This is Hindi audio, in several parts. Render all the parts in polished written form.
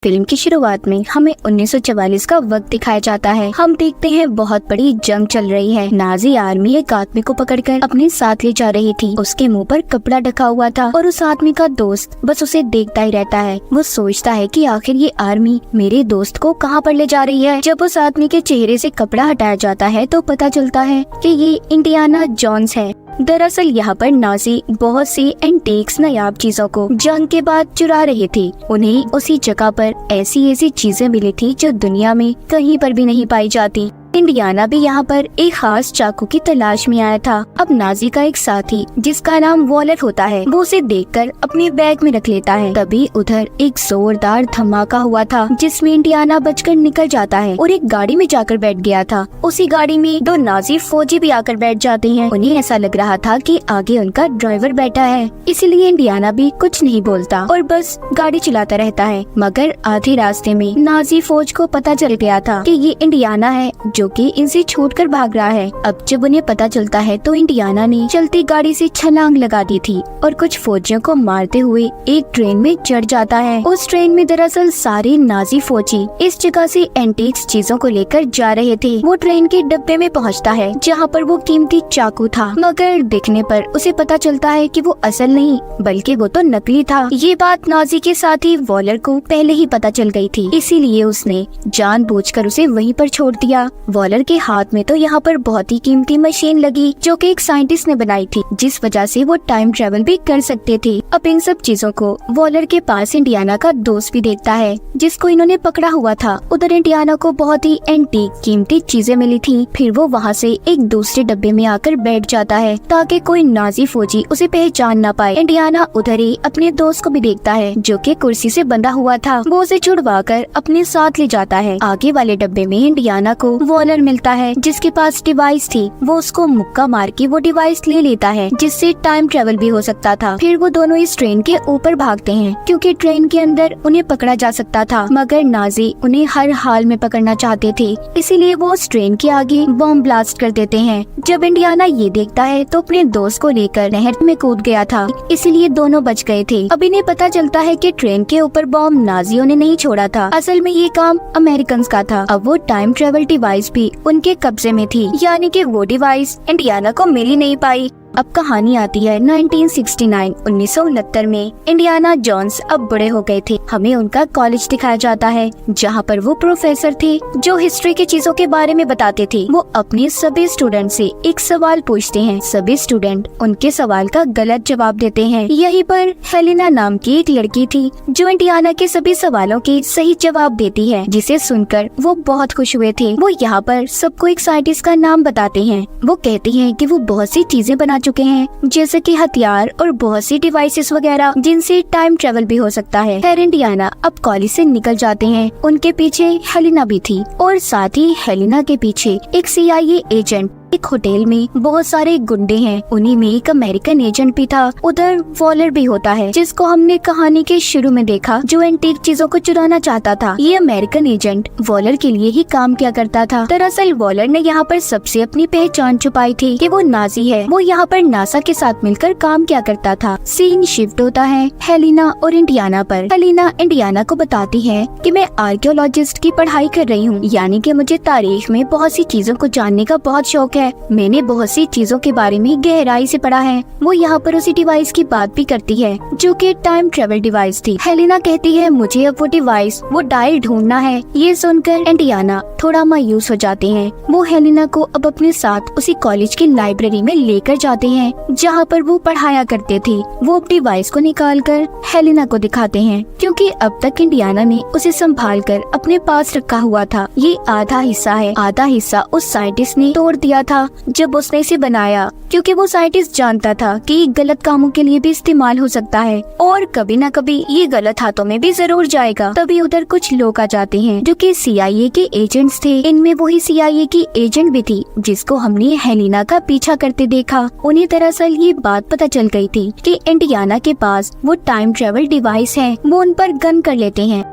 फिल्म की शुरुआत में हमें 1944 का वक्त दिखाया जाता है। हम देखते हैं बहुत बड़ी जंग चल रही है। नाजी आर्मी एक आदमी को पकड़कर अपने साथ ले जा रही थी। उसके मुंह पर कपड़ा ढका हुआ था और उस आदमी का दोस्त बस उसे देखता ही रहता है। वो सोचता है कि आखिर ये आर्मी मेरे दोस्त को कहाँ पर ले जा रही है। जब उस आदमी के चेहरे से कपड़ा हटाया जाता है तो पता चलता है कि ये इंडियाना जोन्स है। दरअसल यहाँ पर नाजी बहुत सी एंटीक्स नायाब चीजों को जंग के बाद चुरा रहे थे। उन्हें उसी जगह पर ऐसी चीजें मिली थी जो दुनिया में कहीं पर भी नहीं पाई जाती। इंडियाना भी यहाँ पर एक खास चाकू की तलाश में आया था। अब नाजी का एक साथी जिसका नाम वॉलर होता है वो उसे देखकर अपने बैग में रख लेता है। तभी उधर एक जोरदार धमाका हुआ था जिसमें इंडियाना बचकर निकल जाता है और एक गाड़ी में जाकर बैठ गया था। उसी गाड़ी में दो नाजी फौजी भी आकर बैठ जाते हैं। उन्हें ऐसा लग रहा था कि आगे उनका ड्राइवर बैठा है, इसलिए इंडियाना भी कुछ नहीं बोलता और बस गाड़ी चलाता रहता है। मगर आधे रास्ते में नाजी फौज को पता चल गया था कि ये इंडियाना है जो कि इनसे छूटकर भाग रहा है। अब जब उन्हें पता चलता है तो इंडियाना ने चलती गाड़ी से छलांग लगा दी थी और कुछ फौजियों को मारते हुए एक ट्रेन में चढ़ जाता है। उस ट्रेन में दरअसल सारे नाजी फौजी इस जगह से एंटीक्स चीजों को लेकर जा रहे थे। वो ट्रेन के डब्बे में पहुंचता है जहां पर वो कीमती चाकू था, मगर दिखने पर उसे पता चलता है कि वो असल नहीं बल्कि वो तो नकली था। ये बात नाजी के साथी वॉलर को पहले ही पता चल गई थी, इसीलिए उसने जानबूझकर उसे वहीं पर छोड़ दिया। वॉलर के हाथ में तो यहाँ पर बहुत ही कीमती मशीन लगी जो कि एक साइंटिस्ट ने बनाई थी, जिस वजह से वो टाइम ट्रेवल भी कर सकते थे। अब इन सब चीजों को वॉलर के पास इंडियाना का दोस्त भी देखता है जिसको इन्होंने पकड़ा हुआ था। उधर इंडियाना को बहुत ही एंटीक कीमती चीजें मिली थी। फिर वो वहाँ से एक दूसरे डब्बे में आकर बैठ जाता है ताकि कोई नाजी फौजी उसे पहचान ना पाए। इंडियाना उधर ही अपने दोस्त को भी देखता है जो कि कुर्सी से बंधा हुआ था। वो उसे छुड़वा कर अपने साथ ले जाता है। आगे वाले डब्बे में इंडियाना को वॉलर मिलता है जिसके पास डिवाइस थी। वो उसको मुक्का मार के वो डिवाइस ले लेता है जिससे टाइम ट्रेवल भी हो सकता था। फिर वो दोनों इस ट्रेन के ऊपर भागते हैं क्योंकि ट्रेन के अंदर उन्हें पकड़ा जा सकता था, मगर नाजी उन्हें हर हाल में पकड़ना चाहते थे, इसीलिए वो उस ट्रेन के आगे बॉम्ब ब्लास्ट कर देते हैं। जब इंडियाना ये देखता है तो अपने दोस्त को लेकर नहर में कूद गया था, इसीलिए दोनों बच गए थे। अब इन्हें पता चलता है कि ट्रेन के ऊपर बॉम्ब नाजियों ने नहीं छोड़ा था, असल में ये काम अमेरिकन का था। अब वो टाइम ट्रेवल डिवाइस भी उनके कब्जे में थी, यानी कि वो डिवाइस इंडियाना को मिल ही नहीं पाई। अब कहानी आती है 1969 में। इंडियाना जोन्स अब बड़े हो गए थे। हमें उनका कॉलेज दिखाया जाता है जहाँ पर वो प्रोफेसर थे जो हिस्ट्री की चीजों के बारे में बताते थे। वो अपने सभी स्टूडेंट से एक सवाल पूछते हैं। सभी स्टूडेंट उनके सवाल का गलत जवाब देते हैं। यहीं पर हेलेना नाम की एक लड़की थी जो इंडियाना के सभी सवालों के सही जवाब देती है, जिसे सुनकर वो बहुत खुश हुए थे। वो यहाँ पर सबको एक साइंटिस्ट का नाम बताते हैं। वो कहती है कि वो बहुत सी चीजें बना चुके हैं, जैसे कि हथियार और बहुत सी डिवाइसेस वगैरह जिनसे टाइम ट्रेवल भी हो सकता है। खैर इंडियाना अब कॉलेज से निकल जाते हैं। उनके पीछे हेलेना भी थी और साथ ही हेलेना के पीछे एक CIA एजेंट। एक होटल में बहुत सारे गुंडे हैं, उन्हीं में एक अमेरिकन एजेंट भी था। उधर वॉलर भी होता है जिसको हमने कहानी के शुरू में देखा, जो एंटीक चीजों को चुराना चाहता था। ये अमेरिकन एजेंट वॉलर के लिए ही काम किया करता था। दरअसल वॉलर ने यहाँ पर सबसे अपनी पहचान छुपाई थी कि वो नाजी है। वो यहाँ पर नासा के साथ मिलकर काम किया करता था। सीन शिफ्ट होता है हेलेना और इंडियाना पर। हेलेना इंडियाना को बताती है कि मैं आर्कियोलॉजिस्ट की पढ़ाई कर रही हूँ, यानी कि मुझे तारीख में बहुत सी चीजों को जानने का बहुत शौक है। मैंने बहुत सी चीजों के बारे में गहराई से पढ़ा है। वो यहाँ पर उसी डिवाइस की बात भी करती है जो कि टाइम ट्रेवल डिवाइस थी। हेलेना कहती है मुझे अब वो डिवाइस, वो डायल ढूंढना है। ये सुनकर इंडियाना थोड़ा मायूस हो जाते हैं। वो हेलेना को अब अपने साथ उसी कॉलेज की लाइब्रेरी में लेकर जाते हैं जहाँ पर वो पढ़ाया करते थे। वो अब डिवाइस को निकाल कर हेलेना को दिखाते हैं क्योंकि अब तक इंडियाना ने उसे संभाल कर अपने पास रखा हुआ था। ये आधा हिस्सा है, आधा हिस्सा उस साइंटिस्ट ने तोड़ दिया था जब उसने इसे बनाया, क्योंकि वो साइंटिस्ट जानता था कि ये गलत कामों के लिए भी इस्तेमाल हो सकता है और कभी न कभी ये गलत हाथों में भी जरूर जाएगा। तभी उधर कुछ लोग आ जाते हैं जो कि CIA के एजेंट्स थे। इनमें वही CIA की एजेंट भी थी जिसको हमने हेलेना का पीछा करते देखा। उन्हें दरअसल ये बात पता चल गई थी कि इंडियाना के पास वो टाइम ट्रेवल डिवाइस है। वो उन पर गन कर लेते हैं।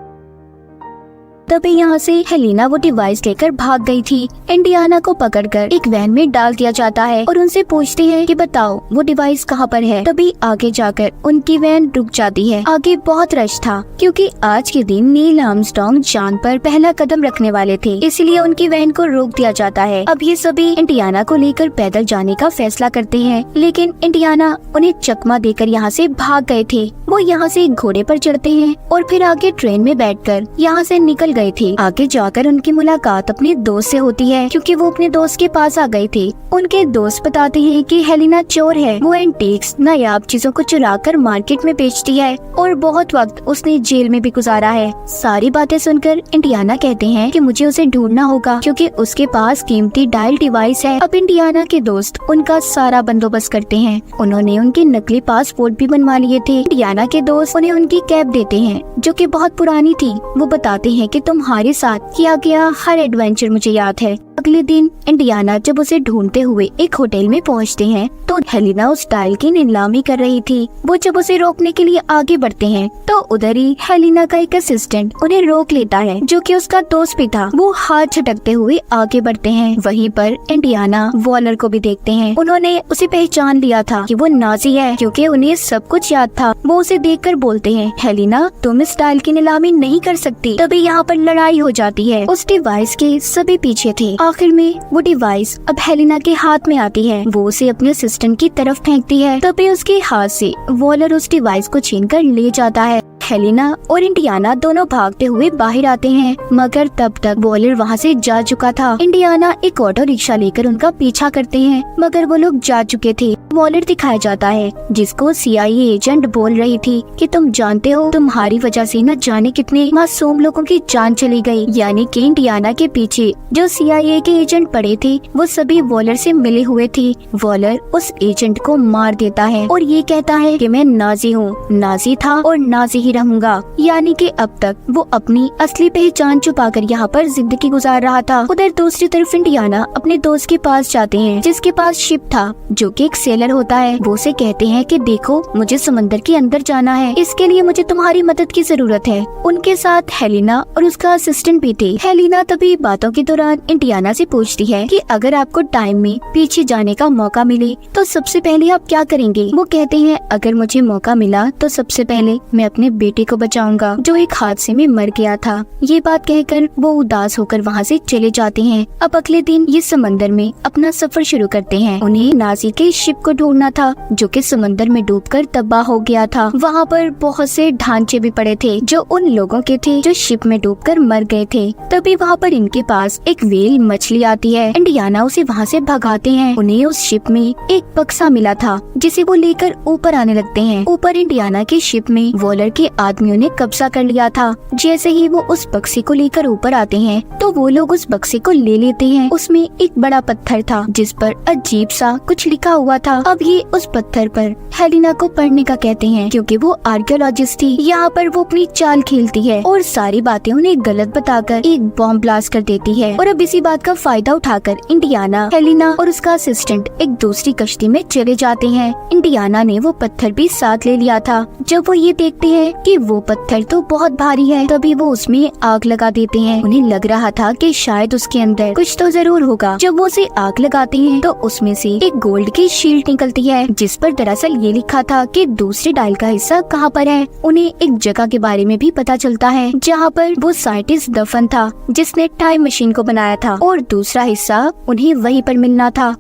तभी यहाँ से हेलिना वो डिवाइस लेकर भाग गई थी। इंडियाना को पकड़कर एक वैन में डाल दिया जाता है और उनसे पूछते हैं कि बताओ वो डिवाइस कहाँ पर है। तभी आगे जाकर उनकी वैन रुक जाती है। आगे बहुत रश था क्योंकि आज के दिन नील आर्मस्ट्रांग चांद पर पहला कदम रखने वाले थे, इसलिए उनकी वैन को रोक दिया जाता है। अब ये सभी इंडियाना को लेकर पैदल जाने का फैसला करते हैं, लेकिन इंडियाना उन्हें चकमा देकर यहाँ से भाग गए थे। वो यहाँ से घोड़े पर चढ़ते हैं और फिर आगे ट्रेन में बैठकर यहाँ से निकल गए थे। आगे जाकर उनकी मुलाकात अपने दोस्त से होती है क्योंकि वो अपने दोस्त के पास आ गए थे। उनके दोस्त बताते हैं कि हेलिना चोर है, वो एंटीक्स नायाब चीजों को चुराकर मार्केट में बेचती है और बहुत वक्त उसने जेल में भी गुजारा है। सारी बातें सुनकर इंडियाना कहते हैं कि मुझे उसे ढूंढना होगा क्योंकि उसके पास कीमती डायल डिवाइस है। अब इंडियाना के दोस्त उनका सारा बंदोबस्त करते हैं। उन्होंने उनके नकली पासपोर्ट भी बनवा लिए थे। इंडियाना के दोस्त उन्हें उनकी कैब देते हैं जो कि बहुत पुरानी थी। वो बताते हैं कि तुम्हारे साथ किया गया हर एडवेंचर मुझे याद है। अगले दिन इंडियाना जब उसे ढूंढते हुए एक होटल में पहुंचते हैं तो हेलिना उस डायल की नीलामी कर रही थी। वो जब उसे रोकने के लिए आगे बढ़ते हैं तो उधर ही हेलिना का एक असिस्टेंट उन्हें रोक लेता है जो कि उसका दोस्त भी था। वो हाथ झटकते हुए आगे बढ़ते हैं। वहीं पर इंडियाना वॉलर को भी देखते हैं। उन्होंने उसे पहचान लिया था कि वो नाजी है क्योंकि उन्हें सब कुछ याद था। वो उसे देखकर बोलते हैं, हेलिना तुम इस डायल की नीलामी नहीं कर सकती। तभी यहाँ पर लड़ाई हो जाती है। उस डिवाइस के सभी पीछे थे। आखिर में वो डिवाइस अब हेलिना के हाथ में आती है। वो उसे अपने असिस्टेंट की तरफ फेंकती है। तभी उसके हाथ से वॉलर उस डिवाइस को छीनकर ले जाता है। हेलिना और इंडियाना दोनों भागते हुए बाहर आते हैं, मगर तब तक वॉलर वहाँ से जा चुका था। इंडियाना एक ऑटो रिक्शा लेकर उनका पीछा करते हैं, मगर वो लोग जा चुके थे। वॉलर दिखाया जाता है जिसको CIA एजेंट बोल रही थी कि तुम जानते हो तुम्हारी वजह से न जाने कितने मासूम लोगों की जान चली गई। यानी कि इंडियाना के पीछे जो CIA के एजेंट पड़े थे वो सभी वॉलर से मिले हुए थे। वॉलर उस एजेंट को मार देता है और ये कहता है कि मैं नाजी हूँ, नाजी था और नाजी ही रहूंगा। यानी कि अब तक वो अपनी असली पहचान छुपाकर यहाँ पर जिंदगी गुजार रहा था। उधर दूसरी तरफ इंडियाना अपने दोस्त के पास जाते हैं जिसके पास शिप था जो कि एक सेलर होता है। वो उसे कहते हैं कि देखो मुझे समंदर के अंदर जाना है, इसके लिए मुझे तुम्हारी मदद की जरूरत है। उनके साथ हेलिना और उसका असिस्टेंट भी थे। हेलिना तभी बातों के दौरान इंडियाना से पूछती है कि अगर आपको टाइम में पीछे जाने का मौका मिले तो सबसे पहले आप क्या करेंगे। वो कहते हैं अगर मुझे मौका मिला तो सबसे पहले मैं अपने बेटे को बचाऊंगा जो एक हादसे में मर गया था। ये बात कहकर वो उदास होकर वहाँ से चले जाते हैं। अब अगले दिन ये समंदर में अपना सफर शुरू करते हैं। उन्हें नाजी के शिप को ढूंढना था जो कि समंदर में डूबकर तबाह हो गया था। वहाँ पर बहुत से ढांचे भी पड़े थे जो उन लोगों के थे जो शिप में डूबकर मर गए थे। तभी वहाँ पर इनके पास एक व्हेल मछली आती है। इंडियाना उसे वहाँ से भगाते हैं। उन्हें उस शिप में एक बक्सा मिला था जिसे वो लेकर ऊपर आने लगते हैं। ऊपर इंडियाना की शिप में वॉलर के आदमियों ने कब्जा कर लिया था। जैसे ही वो उस बक्से को लेकर ऊपर आते हैं तो वो लोग उस बक्से को ले लेते हैं। उसमें एक बड़ा पत्थर था जिस पर अजीब सा कुछ लिखा हुआ था। अब ये उस पत्थर पर हेलिना को पढ़ने का कहते हैं क्योंकि वो आर्कियोलॉजिस्ट थी। यहाँ पर वो अपनी चाल खेलती है और सारी बातें उन्हें गलत बताकर एक बॉम्ब ब्लास्ट कर देती है। और अब इसी बात का फायदा उठाकर इंडियाना, हेलिना और उसका असिस्टेंट एक दूसरी कश्ती में चले जाते हैं। इंडियाना ने वो पत्थर भी साथ ले लिया था। जब वो ये देखते हैं कि वो पत्थर तो बहुत भारी है तभी वो उसमें आग लगा देते हैं। उन्हें लग रहा था कि शायद उसके अंदर कुछ तो जरूर होगा। जब वो उसे आग लगाते हैं तो उसमें से एक गोल्ड की शील्ड निकलती है जिस पर दरअसल ये लिखा था कि दूसरे डायल का हिस्सा कहाँ पर है। उन्हें एक जगह के बारे में भी पता चलता है जहाँ पर वो साइंटिस्ट दफन था जिसने टाइम मशीन को बनाया था और दूसरा हिस्सा उन्हें वहीं पर मिलना था।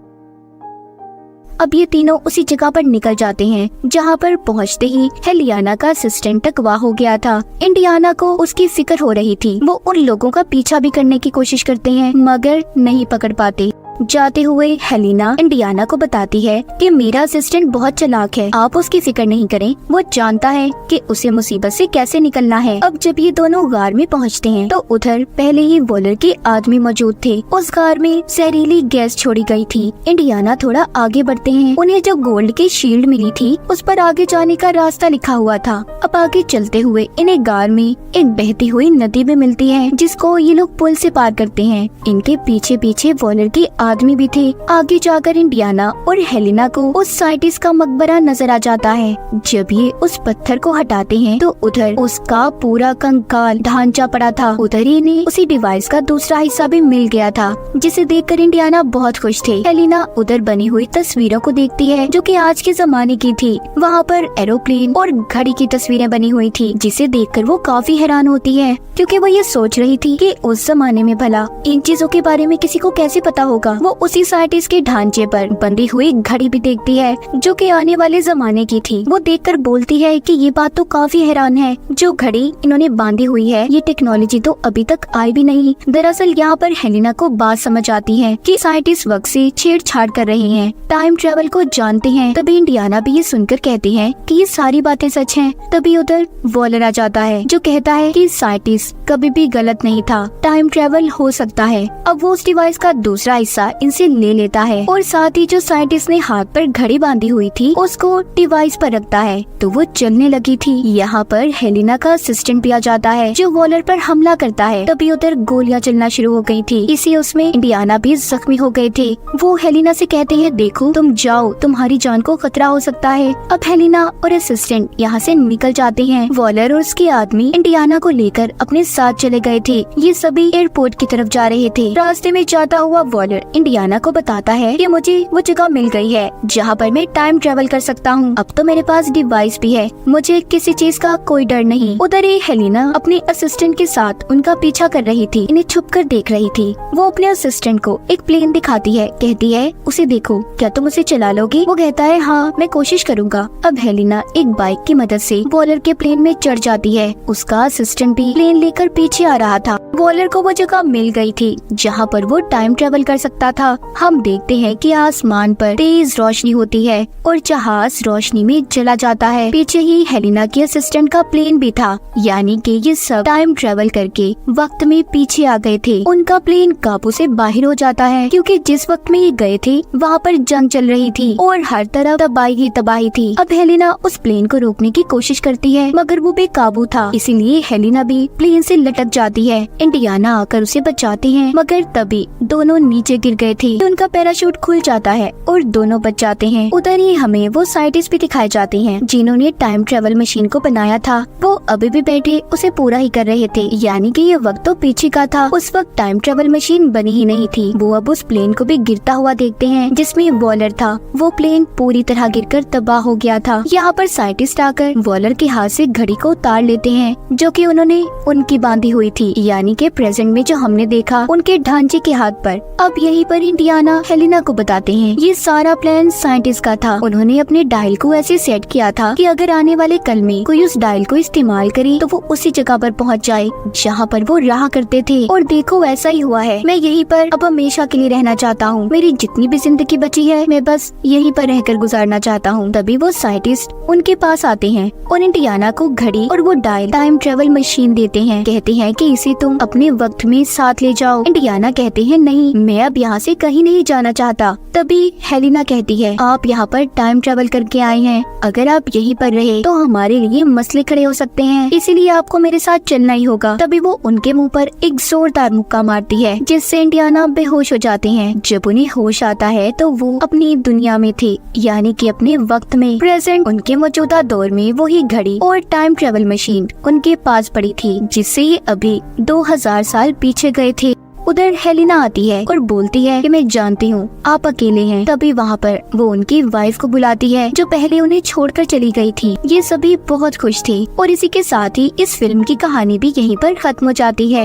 अब ये तीनों उसी जगह पर निकल जाते हैं जहाँ पर पहुँचते ही हेलियाना का असिस्टेंट अगवा हो गया था। इंडियाना को उसकी फिक्र हो रही थी। वो उन लोगों का पीछा भी करने की कोशिश करते हैं मगर नहीं पकड़ पाते। जाते हुए हेलिना इंडियाना को बताती है कि मेरा असिस्टेंट बहुत चालाक है, आप उसकी फिक्र नहीं करें, वो जानता है कि उसे मुसीबत से कैसे निकलना है। अब जब ये दोनों गार में पहुंचते हैं तो उधर पहले ही वॉलर के आदमी मौजूद थे। उस गार में जहरीली गैस छोड़ी गई थी। इंडियाना थोड़ा आगे बढ़ते हैं। उन्हें जो गोल्ड की शील्ड मिली थी उस पर आगे जाने का रास्ता लिखा हुआ था। अब आगे चलते हुए इन्हें गार में एक बहती हुई नदी भी मिलती है जिसको ये लोग पुल से पार करते हैं। इनके पीछे पीछे वॉलर के आदमी भी थे। आगे जाकर इंडियाना और हेलिना को उस साइंटिस्ट का मकबरा नजर आ जाता है। जब ये उस पत्थर को हटाते हैं तो उधर उसका पूरा कंकाल ढांचा पड़ा था। उधर ही इन्हें उसी डिवाइस का दूसरा हिस्सा भी मिल गया था, जिसे देखकर इंडियाना बहुत खुश थे। हेलिना उधर बनी हुई तस्वीरों को देखती है जो कि आज के जमाने की थी। वहाँ पर एरोप्लेन और घड़ी की तस्वीरें बनी हुई थी, जिसे देखकर वो काफी हैरान होती है, क्योंकि वो ये सोच रही थी कि उस जमाने में भला इन चीजों के बारे में किसी को कैसे पता होगा। वो उसी साइंटिस्ट के ढांचे पर बंधी हुई घड़ी भी देखती है जो कि आने वाले जमाने की थी। वो देखकर बोलती है कि ये बात तो काफी हैरान है, जो घड़ी इन्होंने बांधी हुई है ये टेक्नोलॉजी तो अभी तक आई भी नहीं। दरअसल यहाँ पर हेलिना को बात समझ आती है कि साइंटिस्ट वक्त से छेड़छाड़ कर रहे हैं, टाइम ट्रेवल को जानते हैं। तभी इंडियाना भी ये सुनकर कहती है कि ये सारी बातें सच हैं। तभी उधर वॉलर आ जाता है जो कहता है कि साइंटिस्ट कभी भी गलत नहीं था, टाइम ट्रेवल हो सकता है। अब वो उस डिवाइस का दूसरा हिस्सा इनसे ले लेता है और साथ ही जो साइंटिस्ट ने हाथ पर घड़ी बांधी हुई थी उसको डिवाइस पर रखता है तो वो चलने लगी थी। यहाँ पर हेलिना का असिस्टेंट भी आ जाता है जो वॉलर पर हमला करता है। तभी उधर गोलियां चलना शुरू हो गई थी, इसी उसमें इंडियाना भी जख्मी हो गए थे। वो हेलिना से कहते हैं देखो तुम जाओ, तुम्हारी जान को खतरा हो सकता है। अब हेलिना और असिस्टेंट यहाँ से निकल जाते हैं। वॉलर और उसके आदमी इंडियाना को लेकर अपने साथ चले गए थे। ये सभी एयरपोर्ट की तरफ जा रहे थे। रास्ते में जाता हुआ वॉलर इंडियाना को बताता है कि मुझे वो जगह मिल गई है जहाँ पर मैं टाइम ट्रेवल कर सकता हूँ। अब तो मेरे पास डिवाइस भी है, मुझे किसी चीज का कोई डर नहीं। उधर ही हेलिना अपने असिस्टेंट के साथ उनका पीछा कर रही थी, इन्हें छुपकर देख रही थी। वो अपने असिस्टेंट को एक प्लेन दिखाती है, कहती है उसे देखो, क्या तुम उसे चला लोगे? वो कहता है हाँ मैं कोशिश करूँगा। अब हेलिना एक बाइक की मदद से वॉलर के प्लेन में चढ़ जाती है। उसका असिस्टेंट भी प्लेन लेकर पीछे आ रहा था। वॉलर को वो जगह मिल गई थी जहाँ पर वो टाइम ट्रेवल कर सकता था। हम देखते हैं कि आसमान पर तेज रोशनी होती है और जहाज रोशनी में चला जाता है। पीछे ही हेलिना के असिस्टेंट का प्लेन भी था, यानी कि ये सब टाइम ट्रेवल करके वक्त में पीछे आ गए थे। उनका प्लेन काबू से बाहर हो जाता है क्योंकि जिस वक्त में ये गए थे वहाँ पर जंग चल रही थी और हर तरफ तबाही ही तबाही थी। अब हेलिना उस प्लेन को रोकने की कोशिश करती है मगर वो बेकाबू था, इसीलिए हेलिना भी प्लेन से लटक जाती है। इंडियाना आकर उसे बचाते हैं मगर तभी दोनों नीचे गिर गए थे। उनका पैराशूट खुल जाता है और दोनों बच जाते हैं। उधर ही हमें वो साइंटिस्ट भी दिखाए जाते हैं जिन्होंने टाइम ट्रेवल मशीन को बनाया था। वो अभी भी बैठे उसे पूरा ही कर रहे थे, यानी कि ये वक्त तो पीछे का था। उस वक्त टाइम ट्रेवल मशीन बनी ही नहीं थी। वो अब उस प्लेन को भी गिरता हुआ देखते हैं जिसमें वॉलर था। वो प्लेन पूरी तरह गिरकर तबाह हो गया था। यहाँ पर साइंटिस्ट आकर वॉलर के हाथ से घड़ी को उतार लेते हैं जो कि उन्होंने उनकी बांधी हुई थी, यानी कि प्रेजेंट में जो हमने देखा उनके ढांचे के हाथ पर। अब यहीं पर इंडियाना हेलिना को बताते हैं ये सारा प्लान साइंटिस्ट का था। उन्होंने अपने डायल को ऐसे सेट किया था कि अगर आने वाले कल में कोई उस डायल को इस्तेमाल करे तो वो उसी जगह पर पहुंच जाए जहां पर वो रहा करते थे। और देखो ऐसा ही हुआ है। मैं यहीं पर अब हमेशा के लिए रहना चाहता हूँ। मेरी जितनी भी जिंदगी बची है मैं बस यहीं पर रहकर गुजारना चाहता हूँ। तभी वो साइंटिस्ट उनके पास आते हैं और इंडियाना को घड़ी और वो डायल टाइम ट्रेवल मशीन देते हैं। कहते हैं कि इसे तुम अपने वक्त में साथ ले जाओ। इंडियाना कहते हैं नहीं, मैं अब यहाँ से कहीं नहीं जाना चाहता। तभी हेलिना कहती है आप यहाँ पर टाइम ट्रेवल करके आए हैं, अगर आप यहीं पर रहे तो हमारे लिए मसले खड़े हो सकते हैं, इसीलिए आपको मेरे साथ चलना ही होगा। तभी वो उनके मुंह पर एक जोरदार मुक्का मारती है जिससे इंडियाना बेहोश हो जाते हैं। जब उन्हें होश आता है तो वो अपनी दुनिया में थे, यानी कि अपने वक्त में। प्रेजेंट उनके मौजूदा दौर में वही घड़ी और टाइम ट्रेवल मशीन उनके पास पड़ी थी जिससे ये अभी 2000 साल पीछे गए थे। उधर हेलिना आती है और बोलती है कि मैं जानती हूँ आप अकेले हैं। तभी वहाँ पर वो उनकी वाइफ को बुलाती है जो पहले उन्हें छोड़कर चली गई थी। ये सभी बहुत खुश थे और इसी के साथ ही इस फिल्म की कहानी भी यहीं पर खत्म हो जाती है।